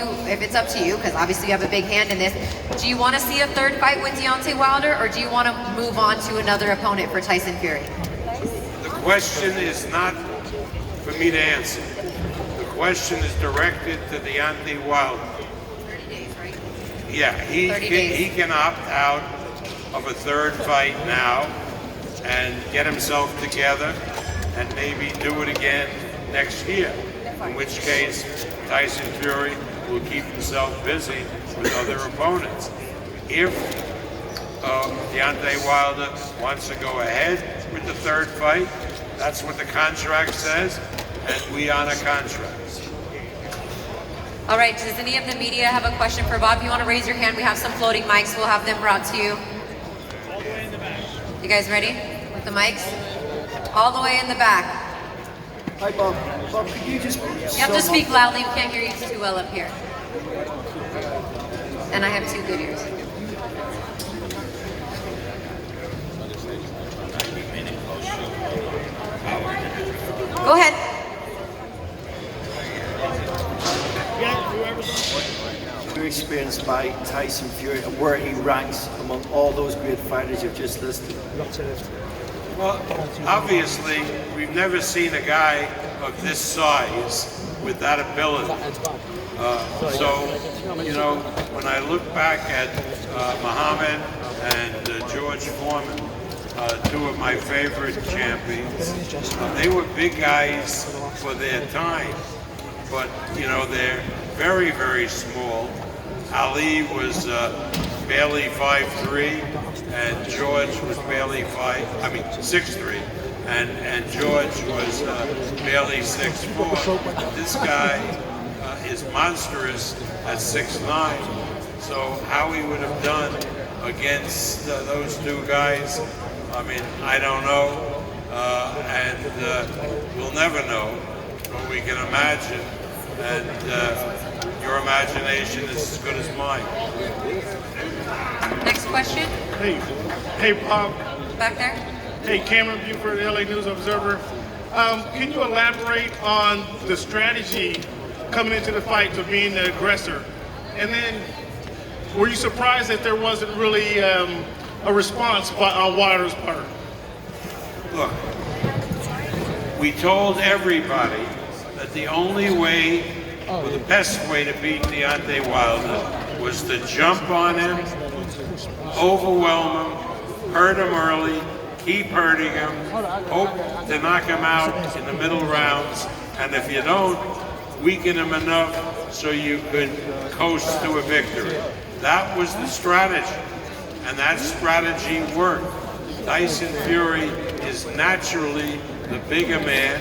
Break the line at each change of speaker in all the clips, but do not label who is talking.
if it's up to you, because obviously you have a big hand in this, do you want to see a third fight with Deontay Wilder, or do you want to move on to another opponent for Tyson Fury?
The question is not for me to answer. The question is directed to Deontay Wilder.
30 days, right?
Yeah, he can opt out of a third fight now and get himself together and maybe do it again next year. In which case, Tyson Fury will keep himself busy with other opponents. If Deontay Wilder wants to go ahead with the third fight, that's what the contract says, and we honor contracts.
All right, does any of the media have a question for Bob? If you want to raise your hand, we have some floating mics. We'll have them brought to you.
All the way in the back.
You guys ready with the mics? All the way in the back.
Hi, Bob. Bob, could you just...
You have to speak loudly. We can't hear you too well up here. And I have 2 good ears. Go ahead.
Your experience by Tyson Fury and where he ranks among all those great fighters you've just listed?
Well, obviously, we've never seen a guy of this size with that ability. So, you know, when I look back at Muhammad and George Foreman, 2 of my favorite champions, they were big guys for their time, but, you know, they're very, very small. Ali was barely 5'3", and George was barely 6'3", and George was barely 6'4". This guy is monstrous at 6'9", so how he would have done against those 2 guys, I mean, I don't know, and we'll never know, but we can imagine, and your imagination is as good as mine.
Next question.
Hey, Bob.
Back there.
Hey, Cameron Buford, LA News Observer. Can you elaborate on the strategy coming into the fight to being the aggressor? And then, were you surprised that there wasn't really a response on Wilder's part?
Look, we told everybody that the only way, or the best way to beat Deontay Wilder was to jump on him, overwhelm him, hurt him early, keep hurting him, hope to knock him out in the middle rounds, and if you don't, weaken him enough so you could coast to a victory. That was the strategy, and that strategy worked. Tyson Fury is naturally the bigger man.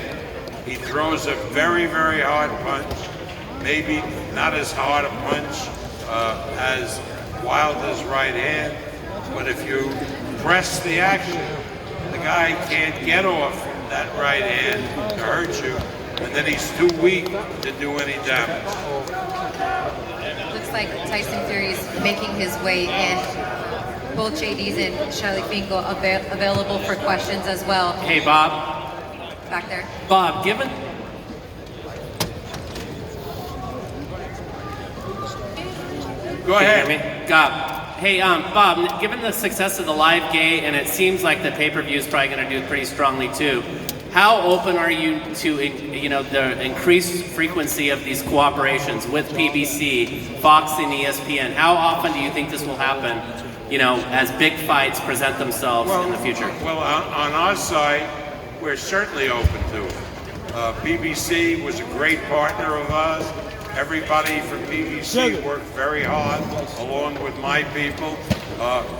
He throws a very, very hard punch. Maybe not as hard a punch as Wilder's right hand, but if you press the action, the guy can't get off that right hand to hurt you, and then he's too weak to do any damage.
Looks like Tyson Fury is making his way in. Both JDs and Charlie Finkel available for questions as well.
Hey, Bob.
Back there.
Bob, given...
Go ahead.
Can you hear me? Hey, Bob, given the success of the live gate, and it seems like the pay-per-view is probably going to do pretty strongly too, how open are you to, you know, the increased frequency of these cooperations with PBC, Fox, and ESPN? How often do you think this will happen, you know, as big fights present themselves in the future?
Well, on our side, we're certainly open to it. PBC was a great partner of ours. Everybody from PBC worked very hard, along with my people,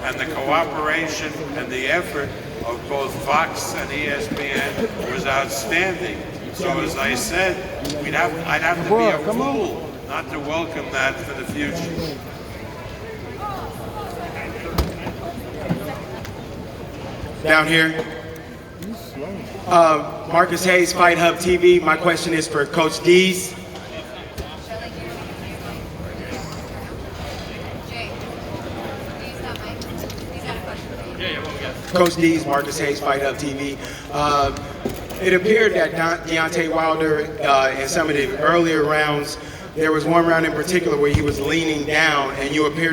and the cooperation and the effort of both Fox and ESPN was outstanding. So as I said, I'd have to be a fool not to welcome that for the future.
Down here. Marcus Hayes, Fight Hub TV. My question is for Coach Dees. Coach Dees, Marcus Hayes, Fight Hub TV. It appeared that Deontay Wilder in some of the earlier rounds there was one round in particular where he was leaning down and you appeared